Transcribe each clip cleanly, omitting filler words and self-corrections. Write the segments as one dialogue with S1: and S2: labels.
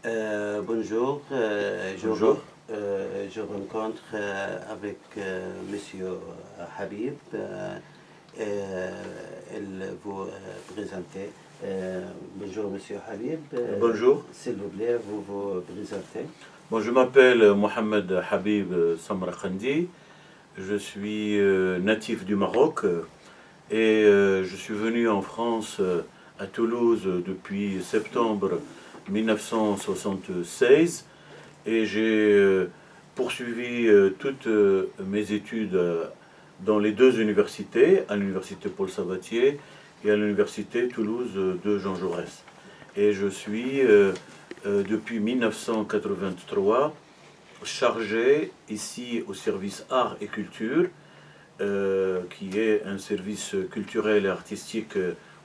S1: Bonjour,
S2: Bonjour.
S1: je rencontre avec Monsieur Habib. Il vous présenter. Bonjour Monsieur Habib.
S2: Bonjour.
S1: S'il vous plaît, vous vous présentez.
S2: Bon, je m'appelle Mohamed Habib Samrakandi. Je suis natif du Maroc et je suis venu en France à Toulouse depuis septembre 1976 et j'ai poursuivi toutes mes études dans les deux universités, à l'université Paul Sabatier et à l'université Toulouse de Jean Jaurès. Et je suis depuis 1983 chargé ici au service art et culture, qui est un service culturel et artistique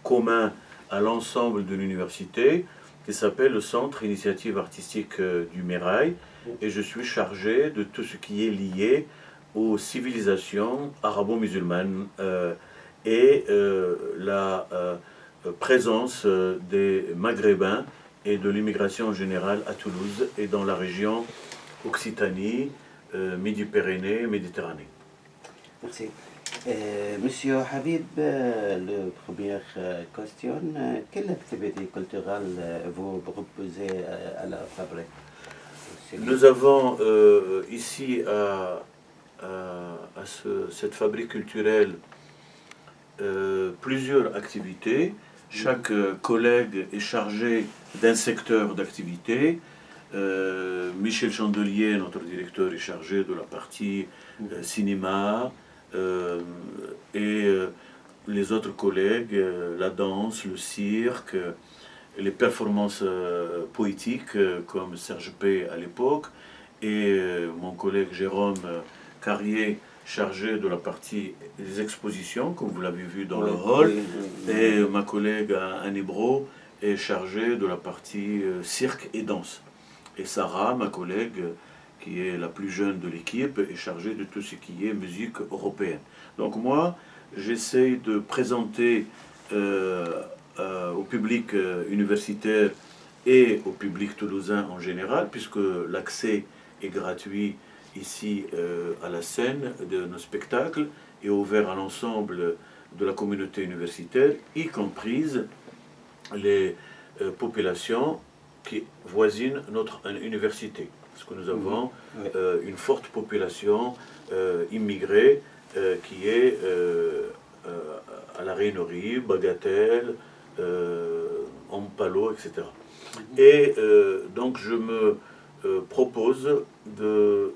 S2: commun à l'ensemble de l'université, qui s'appelle le Centre Initiative Artistique du Mirail. Et je suis chargé de tout ce qui est lié aux civilisations arabo-musulmanes et la présence des Maghrébins et de l'immigration en général à Toulouse et dans la région Occitanie, Midi-Pyrénées, Méditerranée.
S1: Merci. Monsieur Habib, la première question, quelle activité culturelle vous proposez à la fabrique?
S2: Nous avons ici cette fabrique culturelle plusieurs activités. Chaque collègue est chargé d'un secteur d'activité. Michel Chandelier, notre directeur, est chargé de la partie cinéma et les autres collègues, la danse, le cirque, les performances poétiques comme Serge P à l'époque et mon collègue Jérôme Carrier chargé de la partie des expositions, comme vous l'avez vu dans le hall, et ma collègue Annie Bro est chargée de la partie cirque et danse. Et Sarah, ma collègue, qui est la plus jeune de l'équipe, est chargée de tout ce qui est musique européenne. Donc moi, j'essaye de présenter au public universitaire et au public toulousain en général, puisque l'accès est gratuit ici à la scène de nos spectacles et ouvert à l'ensemble de la communauté universitaire, y compris les populations qui voisinent notre université. Parce que nous avons une forte population immigrée qui est à la Rainerie, Bagatelle, Ampalo, etc. Et donc je me propose de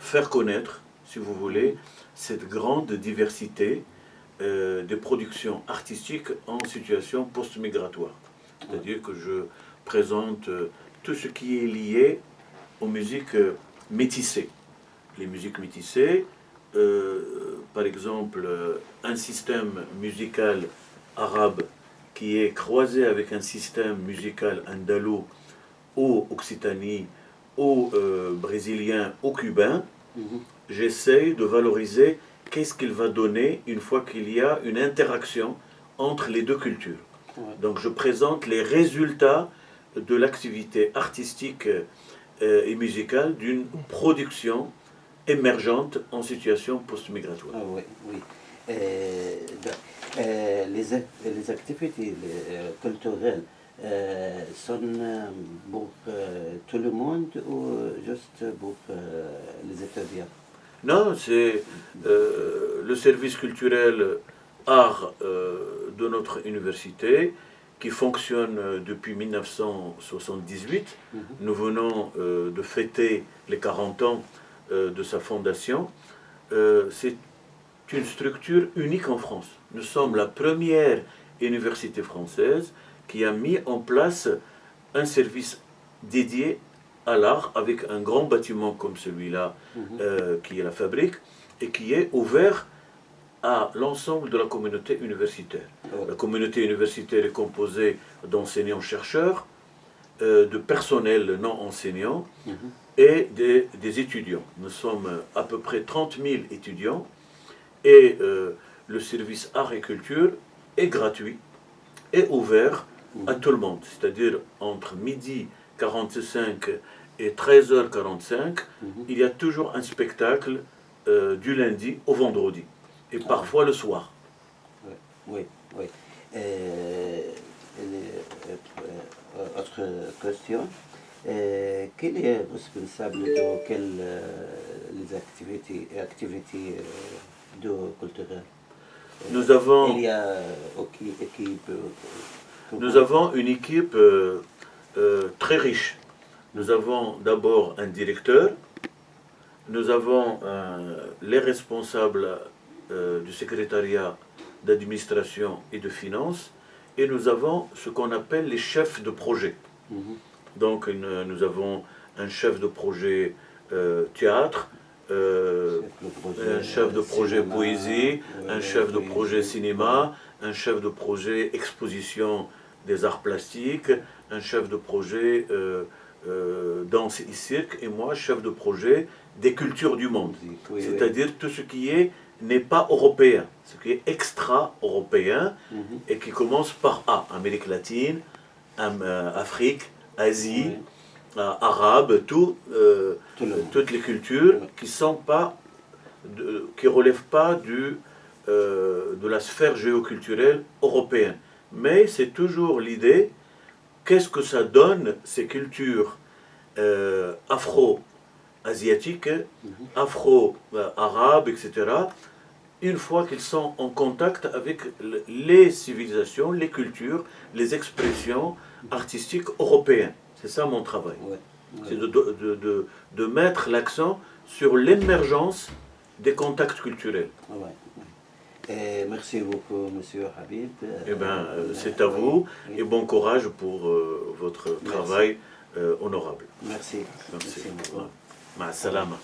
S2: faire connaître, si vous voulez, cette grande diversité des productions artistiques en situation post-migratoire. C'est-à-dire que je présente tout ce qui est lié aux musiques métissées. Les musiques métissées, par exemple, un système musical arabe qui est croisé avec un système musical andalou ou Occitanie, ou brésilien, ou cubain, j'essaye de valoriser qu'est-ce qu'il va donner une fois qu'il y a une interaction entre les deux cultures. Donc je présente les résultats de l'activité artistique et musicale d'une production émergente en situation post-migratoire.
S1: Oui, oui. Les activités culturelles sont pour tout le monde ou juste pour les étudiants?
S2: Non, c'est le service culturel art de notre université qui fonctionne depuis 1978. Nous venons de fêter les 40 ans de sa fondation. C'est une structure unique en France. Nous sommes la première université française qui a mis en place un service dédié à l'art avec un grand bâtiment comme celui-là qui est la fabrique et qui est ouvert à l'ensemble de la communauté universitaire. La communauté universitaire est composée d'enseignants-chercheurs, de personnel non enseignant et des étudiants. Nous sommes à peu près 30 000 étudiants et le service art et culture est gratuit et ouvert à tout le monde, c'est-à-dire entre midi 13h45 et 13h45, il y a toujours un spectacle du lundi au vendredi, et parfois le soir.
S1: Oui, oui, oui. Autre question. Quel est responsable de quelles les activités de culturelles?
S2: Nous avons,
S1: Il y a équipe.
S2: nous avons une équipe très riche. Nous avons d'abord un directeur, nous avons les responsables du secrétariat d'administration et de finances, et nous avons ce qu'on appelle les chefs de projet. Donc nous avons un chef de projet théâtre, un chef de projet
S1: cinéma,
S2: poésie, un chef de projet
S1: poésie,
S2: cinéma, un chef de projet exposition des arts plastiques, un chef de projet danse et cirque, et moi chef de projet des cultures du monde. C'est-à-dire tout ce qui n'est pas européen, ce qui est extra-européen et qui commence par A, Amérique latine, Afrique, Asie, arabe, toutes les cultures qui relèvent pas de la sphère géoculturelle européenne. Mais c'est toujours l'idée, qu'est-ce que ça donne ces cultures afro-asiatiques, afro-arabes, etc., une fois qu'ils sont en contact avec les civilisations, les cultures, les expressions artistiques européennes. C'est ça mon travail. C'est de mettre l'accent sur l'émergence des contacts culturels.
S1: Merci beaucoup, Monsieur Habib.
S2: Eh bien, c'est à vous, et bon courage pour votre travail honorable.
S1: Merci.
S2: Merci.
S1: Merci beaucoup.
S2: Ma salama.